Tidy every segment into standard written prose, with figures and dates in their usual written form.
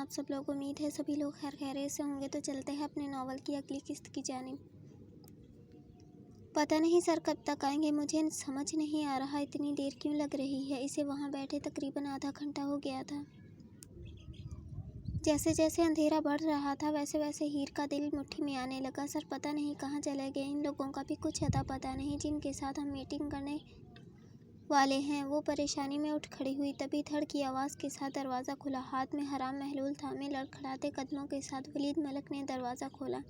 आप सब लोग। उम्मीद है सभी लोग खैर खैरियत से होंगे। तो चलते हैं अपने नावल की अगली किस्त की जानिब। पता नहीं सर कब तक आएंगे, मुझे समझ नहीं आ रहा इतनी देर क्यों लग रही है। इसे वहाँ बैठे तकरीबन आधा घंटा हो गया था। जैसे जैसे अंधेरा बढ़ रहा था वैसे वैसे हीर का दिल मुट्ठी में आने लगा। सर पता नहीं कहाँ चले गए, इन लोगों का भी कुछ अता पता नहीं जिनके साथ हम मीटिंग करने वाले हैं। वो परेशानी में उठ खड़ी हुई, तभी धड़ की आवाज़ के साथ दरवाज़ा खुला। हाथ में हराम महलूल थामे लड़खड़ाते कदमों के साथ वलीद मलक ने दरवाज़ा खोला।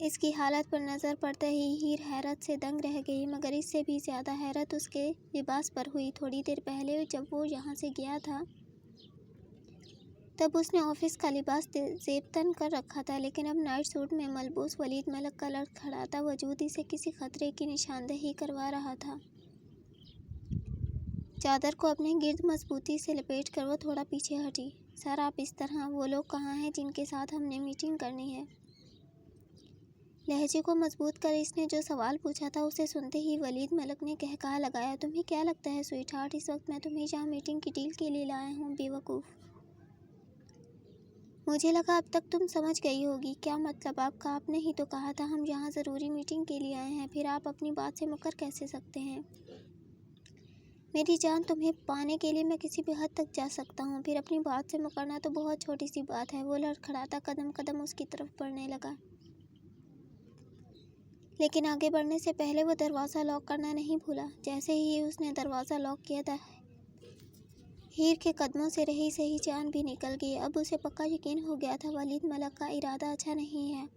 इसकी हालत पर नज़र पड़ते ही हीर हैरत से दंग रह गई, मगर इससे भी ज़्यादा हैरत उसके लिबास पर हुई। थोड़ी देर पहले जब वो यहाँ से गया था तब उसने ऑफिस का लिबास ज़ेबतन कर रखा था, लेकिन अब नाइट सूट में मलबूस वलीद मलक का लड़खड़ाता वजूद इसे किसी खतरे की निशानदेही करवा रहा था। चादर को अपने गिर्द मजबूती से लपेट कर वो थोड़ा पीछे हटी। सर आप इस तरह, वो लोग कहाँ हैं जिनके साथ हमने मीटिंग करनी है? लहजे को मजबूत कर इसने जो सवाल पूछा था उसे सुनते ही वलीद मलक ने कहकहा लगाया, तुम्हें क्या लगता है स्वीटहार्ट, इस वक्त मैं तुम्हें जहाँ मीटिंग की डील के लिए लाया हूँ? बेवकूफ़, मुझे लगा अब तक तुम समझ गई होगी। क्या मतलब आपका? आपने ही तो कहा था हम यहाँ ज़रूरी मीटिंग के लिए आए हैं, फिर आप अपनी बात से मुकर कैसे सकते हैं? मेरी जान, तुम्हें पाने के लिए मैं किसी भी हद तक जा सकता हूँ, फिर अपनी बात से मुकरना तो बहुत छोटी सी बात है। वो लड़खड़ाता कदम कदम उसकी तरफ बढ़ने लगा, लेकिन आगे बढ़ने से पहले वो दरवाज़ा लॉक करना नहीं भूला। जैसे ही उसने दरवाज़ा लॉक किया था हीर के कदमों से रही सही जान भी निकल गई। अब उसे पक्का यकीन हो गया था वलीद मलक का इरादा अच्छा नहीं है।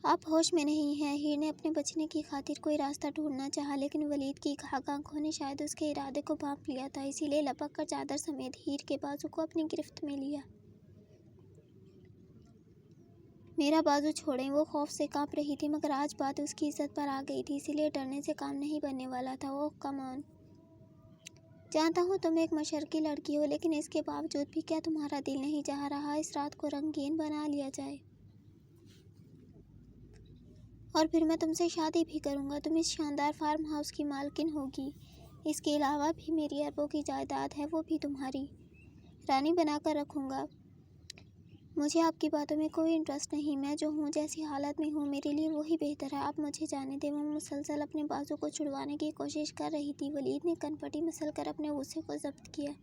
आप होश में नहीं हैं। हीर ने अपने बचने की खातिर कोई रास्ता ढूंढना चाहा, लेकिन वलीद की घाघ आंखों ने शायद उसके इरादे को भांप लिया था, इसीलिए लपक कर चादर समेत हीर के बाजू को अपनी गिरफ्त में लिया। मेरा बाजू छोड़ें। वो खौफ से कांप रही थी, मगर आज बात उसकी इज्जत पर आ गई थी, इसीलिए डरने से काम नहीं बनने वाला था। ओह कम ऑन, जानता हूँ तुम एक मशरकी लड़की हो, लेकिन इसके बावजूद भी क्या तुम्हारा दिल नहीं चाह रहा इस रात को रंगीन बना लिया जाए? और फिर मैं तुमसे शादी भी करूँगा। तुम इस शानदार फार्म हाउस की मालकिन होगी। इसके अलावा भी मेरी अरबों की जायदाद है, वो भी तुम्हारी रानी बनाकर रखूँगा। मुझे आपकी बातों में कोई इंटरेस्ट नहीं। मैं जो हूँ, जैसी हालत में हूँ, मेरे लिए वही बेहतर है। आप मुझे जाने दें। वो मुसलसल अपने बाजू को छुड़वाने की कोशिश कर रही थी। वलीद ने कनपटी मसल कर अपने गुस्से को जब्त किया,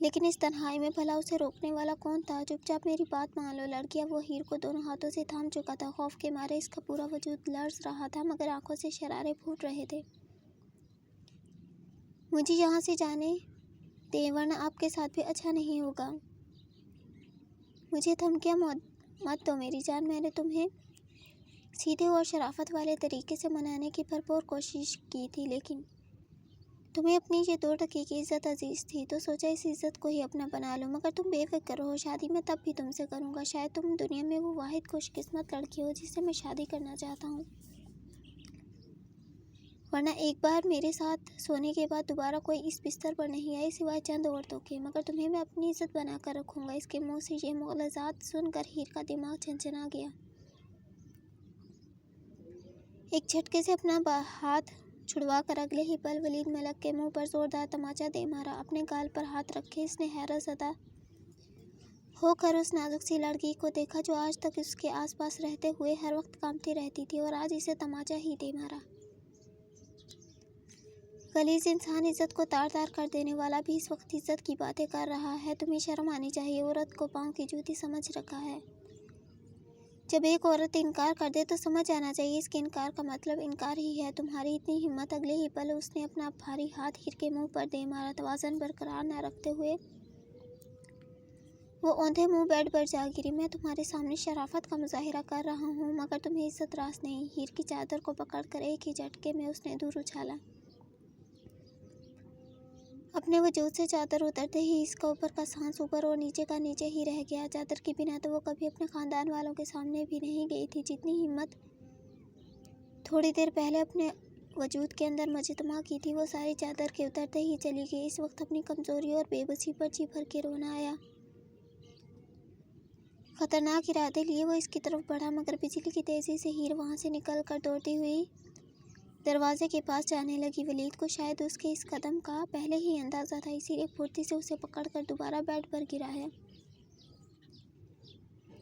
लेकिन इस तन्हाई में भला उसे रोकने वाला कौन था? चुपचाप मेरी बात मान लो लड़कियां। वो हीर को दोनों हाथों से थाम चुका था। खौफ के मारे इसका पूरा वजूद लर्ज़ रहा था, मगर आंखों से शरारे फूट रहे थे। मुझे यहाँ से जाने दें, वरना आपके साथ भी अच्छा नहीं होगा। मुझे धमकियाँ मत दो मेरी जान। मैंने तुम्हें सीधे और शराफत वाले तरीके से मनाने की भरपूर कोशिश की थी, लेकिन तुम्हें अपनी ये 2 टके की इज़्ज़त अजीज़ थी, तो सोचा इस इज़्ज़त को ही अपना बना लो। मगर तुम बेफिक्र रहो, शादी मैं तब भी तुमसे करूँगा। शायद तुम दुनिया में वो वाहिद खुशकिस्मत लड़की हो जिससे मैं शादी करना चाहता हूँ, वरना एक बार मेरे साथ सोने के बाद दोबारा कोई इस बिस्तर पर नहीं आई सिवाय चंद औरतों के। मगर तुम्हें मैं अपनी इज़्ज़त बना कर रखूँगा। इसके मुँह से ये मुग़लज़ात सुनकर हीर का दिमाग छनछना गया। एक झटके से अपना हाथ छुड़वा कर अगले ही पल वलीद मलक के मुंह पर जोरदार तमाचा दे मारा। अपने गाल पर हाथ रखे इसने हैरत ज़दा होकर उस नाजुक सी लड़की को देखा जो आज तक उसके आसपास रहते हुए हर वक्त कांपती रहती थी, और आज इसे तमाचा ही दे मारा। गलीज इंसान, इज्जत को तार तार कर देने वाला भी इस वक्त इज्जत की बातें कर रहा है। तुम्हें शर्म आनी चाहिए। औरत को पाँव की जूती समझ रखा है। जब एक औरत इनकार कर दे तो समझ आना चाहिए इसके इनकार का मतलब इनकार ही है। तुम्हारी इतनी हिम्मत! अगले ही पल उसने अपना भारी हाथ हीर के मुंह पर दे मारा। तवाज़न बरकरार न रखते हुए वो औंधे मुंह बेड पर जा गिरी। मैं तुम्हारे सामने शराफत का मुजाहिरा कर रहा हूँ, मगर तुम्हें इज्जत रास नहीं। हीर की चादर को पकड़कर एक ही झटके में उसने दूर उछाला। अपने वजूद से चादर उतरते ही इसका ऊपर का सांस ऊपर और नीचे का नीचे ही रह गया। चादर के बिना तो वो कभी अपने ख़ानदान वालों के सामने भी नहीं गई थी। जितनी हिम्मत थोड़ी देर पहले अपने वजूद के अंदर मजतमा की थी, वो सारी चादर के उतरते ही चली गई। इस वक्त अपनी कमज़ोरी और बेबसी पर जी भर के रोना आया। ख़तरनाक इरादे लिए वो इसकी तरफ बढ़ा, मगर बिजली की तेज़ी से हीर वहाँ से निकल कर दौड़ती हुई दरवाजे के पास जाने लगी। वलीद को शायद उसके इस कदम का पहले ही अंदाज़ा था, इसीलिए फुर्ती से उसे पकड़कर दोबारा बेड पर गिराया।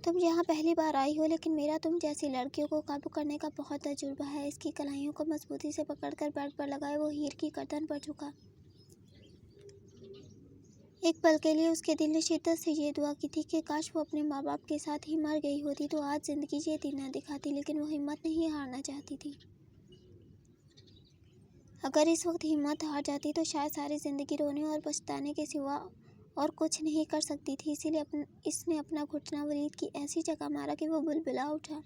तुम यहाँ पहली बार आई हो, लेकिन मेरा तुम जैसी लड़कियों को काबू करने का बहुत तजुर्बा है। इसकी कलाइयों को मजबूती से पकड़कर बेड पर लगाए वो हीर की गर्दन पर झुका। एक पल के लिए उसके दिल ने शिद्दत से ये दुआ की थी कि काश वो अपने माँ बाप के साथ ही मर गई होती तो आज ज़िंदगी ये दिन न दिखाती, लेकिन वो हिम्मत नहीं हारना चाहती थी। अगर इस वक्त हिम्मत हार जाती तो शायद सारी ज़िंदगी रोने और पछताने के सिवा और कुछ नहीं कर सकती थी। इसीलिए इसने अपना घुटना वलीद की ऐसी जगह मारा कि वो बुलबुला उठा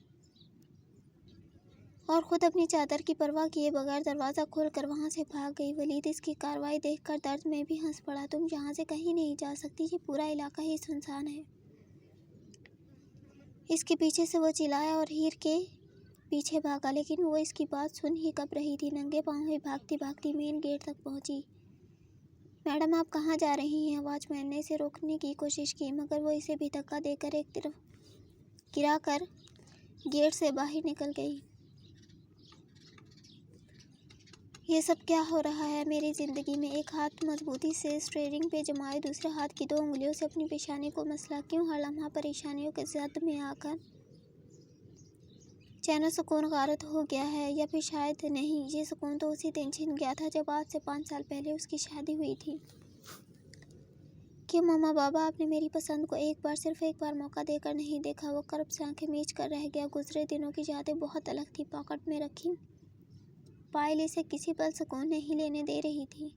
और ख़ुद अपनी चादर की परवाह किए बगैर दरवाज़ा खोलकर वहाँ से भाग गई। वलीद इसकी कार्रवाई देखकर दर्द में भी हंस पड़ा। तुम यहाँ से कहीं नहीं जा सकती, ये पूरा इलाका ही सुनसान है। इसके पीछे से वो चिल्लाया और हीर के पीछे भागा, लेकिन वो इसकी बात सुन ही कब रही थी। नंगे पाँव ही भागती भागती मेन गेट तक पहुँची। मैडम आप कहाँ जा रही हैं? वॉचमैन ने इसे रोकने की कोशिश की, मगर वो इसे भी धक्का देकर एक तरफ गिरा कर गेट से बाहर निकल गई। ये सब क्या हो रहा है मेरी ज़िंदगी में? एक हाथ मजबूती से स्टीयरिंग पे जमाए, दूसरे हाथ की 2 उंगलियों से अपनी पेशानी को मसला। क्यों हर लम्हा परेशानियों के जद में आकर चैन सुकून गारत हो गया है, या फिर शायद नहीं, ये सुकून तो उसी दिन छिन गया था जब आज से 5 साल पहले उसकी शादी हुई थी। क्यों मम्मा बाबा आपने मेरी पसंद को सिर्फ एक बार मौका देकर नहीं देखा? वो कर्ब से आंखें मीच कर रह गया। गुजरे दिनों की यादें बहुत अलग थी। पॉकेट में रखी फाइल इसे किसी पल सुकून नहीं लेने दे रही थी।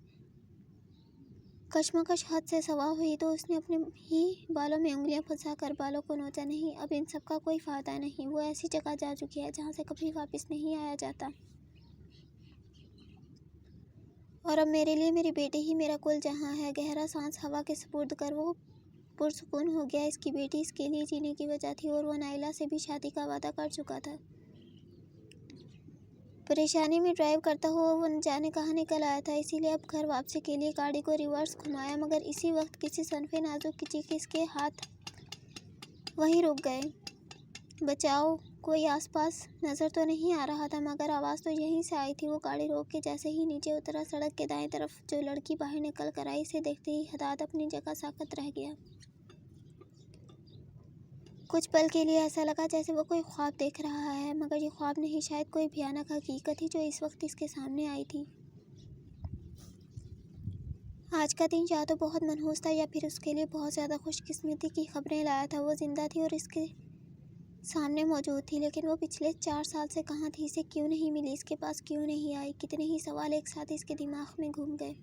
कशमकश हद से सवा हुई तो उसने अपने ही बालों में उंगलियां फंसाकर बालों को नोचा। नहीं, अब इन सब का कोई फ़ायदा नहीं। वो ऐसी जगह जा चुकी है जहाँ से कभी वापस नहीं आया जाता। और अब मेरे लिए मेरी बेटी ही मेरा कुल जहाँ है। गहरा सांस हवा के सुपुर्द कर वो पुरसुकून हो गया। इसकी बेटी इसके लिए जीने की वजह थी और वो नाइला से भी शादी का वादा कर चुका था। परेशानी में ड्राइव करता हुआ वो न जाने कहाँ निकल आया था, इसीलिए अब घर वापसी के लिए गाड़ी को रिवर्स घुमाया, मगर इसी वक्त किसी सनफे नाजुक की चीख इसके हाथ वहीं रुक गए। बचाओ, कोई आसपास नज़र तो नहीं आ रहा था, मगर आवाज़ तो यहीं से आई थी। वो गाड़ी रोक के जैसे ही नीचे उतरा, सड़क के दाएं तरफ जो लड़की बाहर निकल कर आई, इसे देखते ही हदाद अपनी जगह साकत रह गया। कुछ पल के लिए ऐसा लगा जैसे वो कोई ख्वाब देख रहा है, मगर ये ख्वाब नहीं, शायद कोई भयानक हकीकत थी जो इस वक्त इसके सामने आई थी। आज का दिन या तो बहुत मनहूस था या फिर उसके लिए बहुत ज़्यादा खुशकिस्मती की खबरें लाया था। वो जिंदा थी और इसके सामने मौजूद थी, लेकिन वो पिछले 4 साल से कहाँ थी? इसे क्यों नहीं मिली? इसके पास क्यों नहीं आई? कितने ही सवाल एक साथ इसके दिमाग में घूम गए।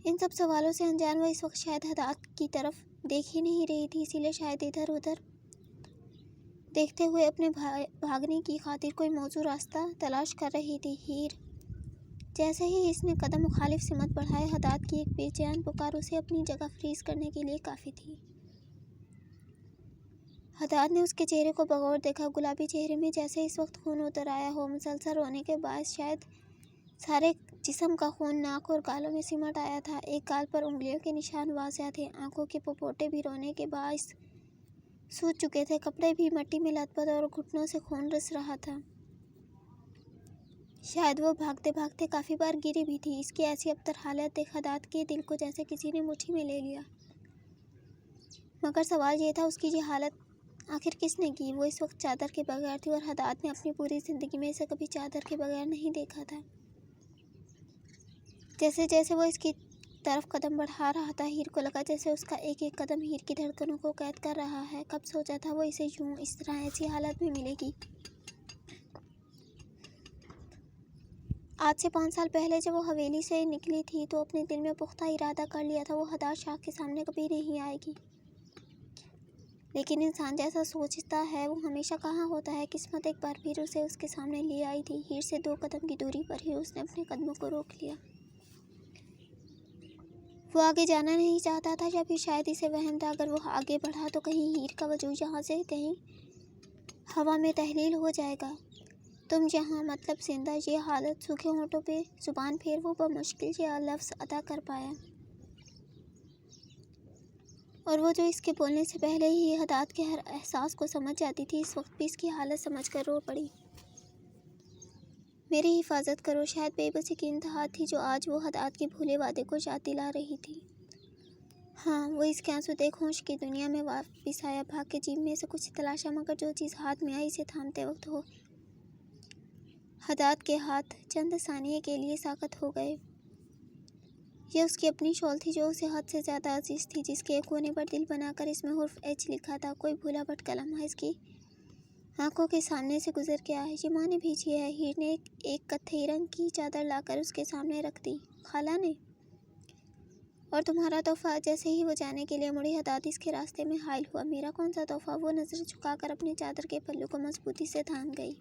इन सब सवालों से अनजान वो इस वक्त शायद हदाद की तरफ देख ही नहीं रही थी, इसीलिए शायद इधर उधर देखते हुए अपने भागने की खातिर कोई मौजूद रास्ता तलाश कर रही थी। हीर, जैसे ही इसने कदम मुखालिफ सिमत बढ़ाए, हदाद की एक बेचैन पुकार उसे अपनी जगह फ्रीज करने के लिए काफ़ी थी। हदाद ने उसके चेहरे को बगौर देखा। गुलाबी चेहरे में जैसे इस वक्त खून उतर आया हो। मुसलसल रोने के बायस शायद सारे जिस्म का खून नाक और गालों में सिमट आया था। एक गाल पर उंगलियों के निशान वाज़िह थे। आंखों के पपोटे भी रोने के बायस सूज चुके थे। कपड़े भी मिट्टी में लथपथ और घुटनों से खून रिस रहा था। शायद वो भागते भागते काफ़ी बार गिरी भी थी। इसकी ऐसी अबतर हालत देख हदाद के दिल को जैसे किसी ने मुट्ठी में ले लिया। मगर सवाल ये था, उसकी ये हालत आखिर किसने की? वो इस वक्त चादर के बगैर थी और हदाद ने अपनी पूरी ज़िंदगी में इसे कभी चादर के बगैर नहीं देखा था। जैसे जैसे वो इसकी तरफ कदम बढ़ा रहा था, हीर को लगा जैसे उसका एक एक कदम हीर की धड़कनों को कैद कर रहा है। कब सोचा था वो इसे यूं इस तरह ऐसी हालत में मिलेगी? आज से 5 साल पहले जब वो हवेली से निकली थी तो अपने दिल में पुख्ता इरादा कर लिया था वो हदाद शाह के सामने कभी नहीं आएगी। लेकिन इंसान जैसा सोचता है वो हमेशा कहाँ होता है। किस्मत एक बार फिर उसे उसके सामने ले आई थी। हीर से 2 कदम की दूरी पर ही उसने अपने कदमों को रोक लिया। वो आगे जाना नहीं चाहता था, या फिर शायद इसे वहम था अगर वो आगे बढ़ा तो कहीं हीर का वजूद यहाँ से कहीं हवा में तहलील हो जाएगा। तुम यहाँ मतलब जिंदा, ये हालत सूखे होंठों पे जुबान फेर वो बमुश्किल ये लफ्ज़ अदा कर पाया। और वो जो इसके बोलने से पहले ही हदाद के हर एहसास को समझ जाती थी, इस वक्त भी इसकी हालत समझ कर रो पड़ी। मेरी हिफाजत करो। शायद बेबसी की इंतहा थी जो आज वो हदात के भूले वादे को याद दिला रही थी। हाँ, वो इसके आंसू देख होश की दुनिया में वापस आया। भाग के जेब में से कुछ तलाशा, मगर जो चीज़ हाथ में आई इसे थामते वक्त हो हदात के हाथ चंद सानिये के लिए साकत हो गए। यह उसकी अपनी शॉल थी जो उसे हद से ज़्यादा अजीज थी, जिसके एक कोने पर दिल बनाकर इसमें हुर्फ एच लिखा था। कोई भूला भटका लम्हा इसकी आंखों के सामने से गुजर गया है। ये माँ ने भेजी है। हीर ने एक कत्थई रंग की चादर लाकर उसके सामने रख दी। खाला ने। और तुम्हारा तोहफा। जैसे ही वो जाने के लिए मुड़ी, हदात इसके रास्ते में हायल हुआ। मेरा कौन सा तोहफा? वो नज़र झुकाकर अपनी चादर के पल्लू को मजबूती से थाम गई।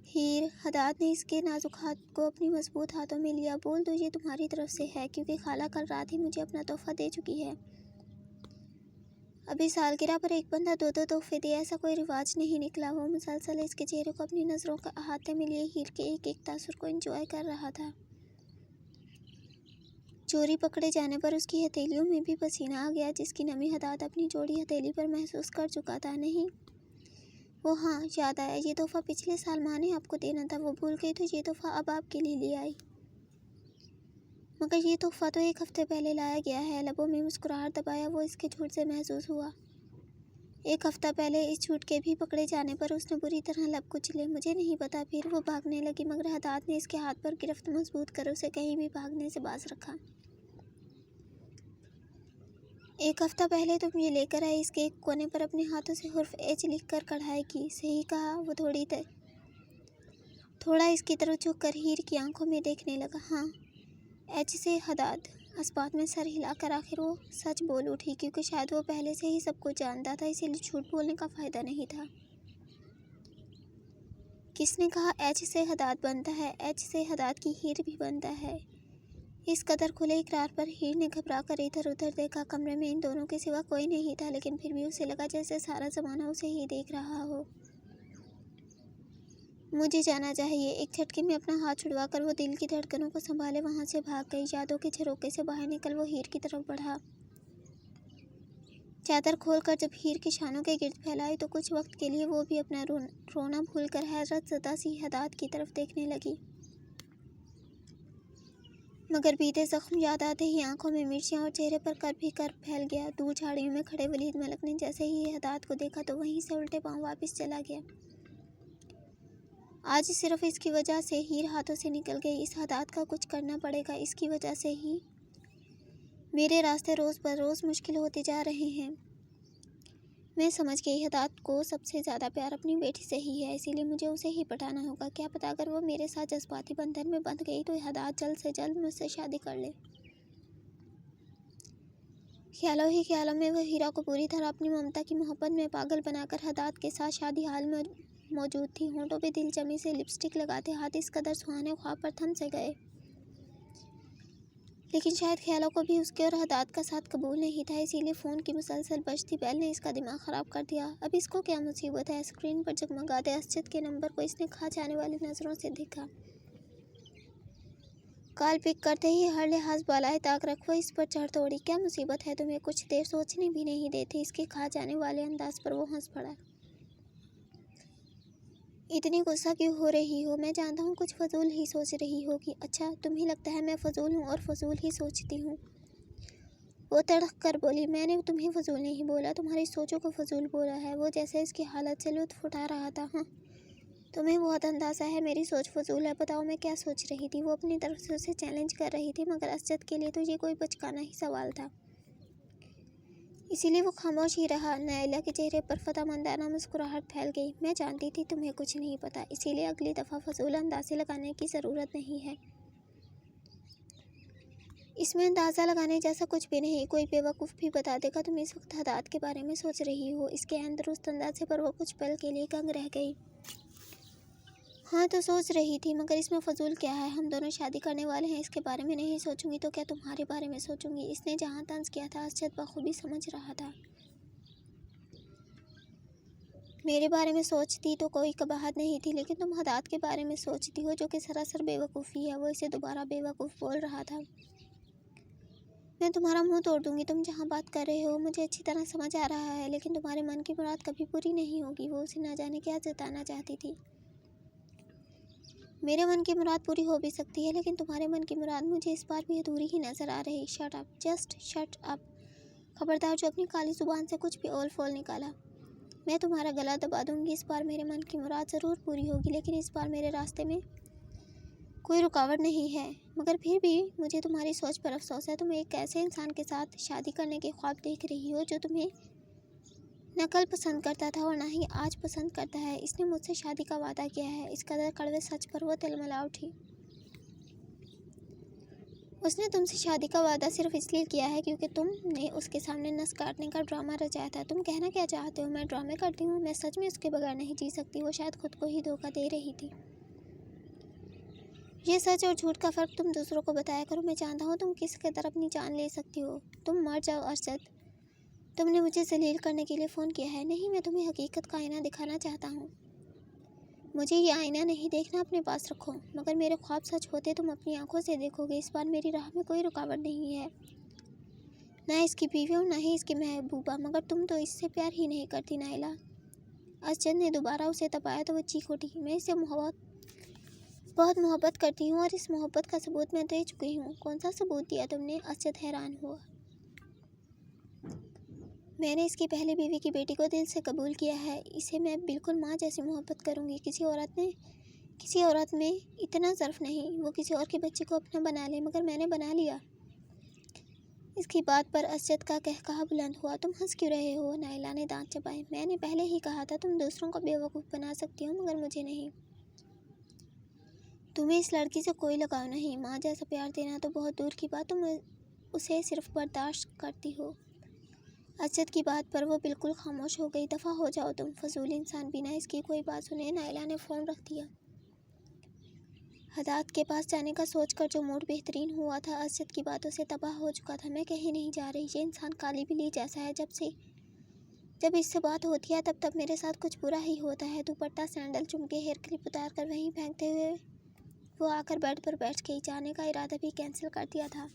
हीर, हदात ने इसके नाजुक हाथ को अपनी मजबूत हाथों में लिया। बोल दो ये तुम्हारी तरफ से है, क्योंकि खाला कल रात ही मुझे अपना तोहफा दे चुकी है। अभी सालगिरह पर एक बंदा दो दो तोहफे दे, ऐसा कोई रिवाज नहीं निकला। वो मुसलसल इसके चेहरे को अपनी नज़रों का अहाते में लिए हीर के एक एक तासुर को एंजॉय कर रहा था। चोरी पकड़े जाने पर उसकी हथेलियों में भी पसीना आ गया, जिसकी नमी हदात अपनी जोड़ी हथेली पर महसूस कर चुका था। नहीं, वो हाँ, याद आया। ये तोहफा पिछले साल माँ ने आपको देना था, वो भूल गई, तो ये तोहफा अब आपके लिए ले आई। मगर ये तोहफा तो एक हफ्ते पहले लाया गया है। लबों में मुस्कुराहट दबाया वो इसके झूठ से महसूस हुआ। एक हफ्ता पहले इस झूठ के भी पकड़े जाने पर उसने बुरी तरह लब कुचले। मुझे नहीं पता। फिर वो भागने लगी, मगर हदात ने इसके हाथ पर गिरफ्त मजबूत कर उसे कहीं भी भागने से बाज रखा। एक हफ्ता पहले तुम ये लेकर आई। इसके एक कोने पर अपने हाथों से हुर्फ एच लिखकर कढ़ाई की। सही कहा। वो थोड़ा इसकी तरफ झुक कर हीर की आंखों में देखने लगा। हाँ, एच से हदाद। अस्पात में सर हिलाकर आखिर वो सच बोल उठी, क्योंकि शायद वो पहले से ही सब कुछ जानता था, इसीलिए झूठ बोलने का फ़ायदा नहीं था। किसने कहा एच से हदाद बनता है? एच से हदाद की हीर भी बनता है। इस कदर खुले इकरार पर हीर ने घबरा कर इधर उधर देखा। कमरे में इन दोनों के सिवा कोई नहीं था, लेकिन फिर भी उसे लगा जैसे सारा ज़माना उसे ही देख रहा हो। मुझे जाना चाहिए। एक झटके में अपना हाथ छुड़वाकर वो दिल की धड़कनों को संभाले वहाँ से भाग गई। यादों के झरोके से बाहर निकल वो हीर की तरफ बढ़ा। चादर खोलकर जब हीर के शानों के गिर्द फैलाई, तो कुछ वक्त के लिए वो भी अपना रोना भूलकर हैरत ज़दा सी हदात की तरफ देखने लगी। मगर बीते जख्म याद आते ही आंखों में मिर्चियाँ और चेहरे पर कर भी कर फैल गया। दूर झाड़ियों में खड़े वलीद मलक ने जैसे ही हदात को देखा, तो वहीं से उल्टे पांव वापस चला गया। आज सिर्फ इसकी वजह से हीर हाथों से निकल गई। इस हदात का कुछ करना पड़ेगा। इसकी वजह से ही मेरे रास्ते रोज़ बरोज़ मुश्किल होते जा रहे हैं। मैं समझ गई हदात को सबसे ज़्यादा प्यार अपनी बेटी से ही है, इसीलिए मुझे उसे ही पटाना होगा। क्या पता अगर वो मेरे साथ जज्बाती बंधन में बंध गई तो हदात जल्द से जल्द मुझसे शादी कर ले। ख्यालों ही ख्यालों में वह हीरा को पूरी तरह अपनी ममता की मोहब्बत में पागल बनाकर हदात के साथ शादी हाल में मौजूद थी। होंठों पे दिल जमी से लिपस्टिक लगाते हाथ इस कदर सुहाने ख्वाब पर थम से गए, लेकिन शायद ख्यालों को भी उसके और हदात का साथ कबूल नहीं था, इसीलिए फ़ोन की मुसलसल बजती बैल ने इसका दिमाग ख़राब कर दिया। अब इसको क्या मुसीबत है? स्क्रीन पर जगमगाते असजद के नंबर को इसने खा जाने वाली नज़रों से देखा। कॉल पिक करते ही हर लिहाज बालाए ताक रख वो इस पर चढ़ दौड़ी। क्या मुसीबत है तुम्हें? कुछ देर सोचने भी नहीं देती इसके खा जाने वाले अंदाज पर वो हंस पड़ा। इतनी गुस्सा क्यों हो रही हो? मैं जानता हूँ कुछ फजूल ही सोच रही होगी। अच्छा, तुम्हें लगता है मैं फजूल हूँ और फजूल ही सोचती हूँ? वो तड़क कर बोली। मैंने तुम्हें फजूल नहीं बोला, तुम्हारी सोचों को फजूल बोला है। वो जैसे इसकी हालत से लुत्फ उठा रहा था। हाँ, तुम्हें बहुत अंदाज़ा है मेरी सोच फजूल है। बताओ मैं क्या सोच रही थी? वो अपनी तरफ से उसे चैलेंज कर रही थी, मगर असजद के लिए तो ये कोई बचकाना ही सवाल था, इसीलिए वो खामोश ही रहा। नायला के चेहरे पर फतामंदाना मुस्कुराहट फैल गई। मैं जानती थी तुम्हें कुछ नहीं पता, इसीलिए अगली दफ़ा फजूल अंदाज़े लगाने की ज़रूरत नहीं है। इसमें अंदाज़ा लगाने जैसा कुछ भी नहीं। कोई बेवकूफ़ भी बता देगा तुम इस वक्त हदात के बारे में सोच रही हो। इसके अंदरुस्त अंदाजे पर वो कुछ पल के लिए दंग रह गई। हाँ, तो सोच रही थी, मगर इसमें फजूल क्या है? हम दोनों शादी करने वाले हैं, इसके बारे में नहीं सोचूंगी तो क्या तुम्हारे बारे में सोचूंगी? इसने जहाँ तंज किया था असजद बखूबी समझ रहा था। मेरे बारे में सोचती तो कोई कबाहत नहीं थी, लेकिन तुम हदात के बारे में सोचती हो, जो कि सरासर बेवकूफ़ी है। वो इसे दोबारा बेवकूफ़ बोल रहा था। मैं तुम्हारा मुंह तोड़ दूंगी। तुम जहाँ बात कर रहे हो मुझे अच्छी तरह समझ आ रहा है, लेकिन तुम्हारे मन की मुराद कभी पूरी नहीं होगी। वो उसे ना जाने क्या जताना चाहती थी। मेरे मन की मुराद पूरी हो भी सकती है, लेकिन तुम्हारे मन की मुराद मुझे इस बार भी अधूरी ही नजर आ रही। Shut up, just shut up. खबरदार जो अपनी काली जुबान से कुछ भी ओल फोल निकाला, मैं तुम्हारा गला दबा दूंगी। इस बार मेरे मन की मुराद ज़रूर पूरी होगी, लेकिन इस बार मेरे रास्ते में कोई रुकावट नहीं है। मगर फिर भी मुझे तुम्हारी सोच पर अफसोस है। तुम एक ऐसे इंसान के साथ शादी करने के ख्वाब देख रही हो जो तुम्हें न कल पसंद करता था और ना ही आज पसंद करता है। इसने मुझसे शादी का वादा किया है। इस कदर कड़वे सच पर वो तिलमिला उठी। उसने तुमसे शादी का वादा सिर्फ इसलिए किया है क्योंकि तुमने उसके सामने नस काटने का ड्रामा रचाया था। तुम कहना क्या चाहते हो? मैं ड्रामे करती हूँ? मैं सच में उसके बगैर नहीं जी सकती। वो शायद खुद को ही धोखा दे रही थी। ये सच और झूठ का फ़र्क तुम दूसरों को बताया करो। मैं जानता हूँ तुम किस कदर अपनी जान ले सकती हो। तुम मर जाओ अरशद। तुमने मुझे जलील करने के लिए फ़ोन किया है। नहीं, मैं तुम्हें हकीकत का आईना दिखाना चाहता हूँ। मुझे ये आईना नहीं देखना, अपने पास रखो। मगर मेरे ख्वाब सच होते तुम अपनी आंखों से देखोगे। इस बार मेरी राह में कोई रुकावट नहीं है, ना इसकी बीवी और ना ही इसकी महबूबा। मगर तुम तो इससे प्यार ही नहीं करती नाइला। अरशद ने दोबारा उसे तपाया तो वो चीख उठी। मैं इससे बहुत मोहब्बत करती हूँ और इस मोहब्बत का सबूत मैं दे चुकी हूँ। कौन सा सबूत दिया तुमने? अरशद हैरान हुआ। मैंने इसकी पहली बीवी की बेटी को दिल से कबूल किया है। इसे मैं बिल्कुल माँ जैसी मोहब्बत करूँगी। किसी औरत में इतना ज़र्फ नहीं, वो किसी और के बच्चे को अपना बना ले, मगर मैंने बना लिया। इसकी बात पर अरशद का कहकहा बुलंद हुआ। तुम हंस क्यों रहे हो? नाइला ने दांत चबाए। मैंने पहले ही कहा था तुम दूसरों को बेवकूफ़ बना सकती हो, मगर मुझे नहीं। तुम्हें इस लड़की से कोई लगाव नहीं। माँ जैसा प्यार देना तो बहुत दूर की बात, तुम उसे सिर्फ बर्दाश्त करती हो। अरशद की बात पर वो बिल्कुल खामोश हो गई। दफ़ा हो जाओ तुम फजूल इंसान। बिना इसकी कोई बात सुने नाइला ने फ़ोन रख दिया। हदात के पास जाने का सोचकर जो मूड बेहतरीन हुआ था, अरशद की बातों से तबाह हो चुका था। मैं कहीं नहीं जा रही। ये इंसान काली बिल्ली जैसा है। जब इससे बात होती है तब मेरे साथ कुछ बुरा ही होता है। दुपट्टा, सैंडल, झुमके, हेयर क्लिप उतार कर वहीं फेंकते हुए वो आकर बेड पर बैठ गई। जाने का इरादा भी कैंसिल कर दिया था।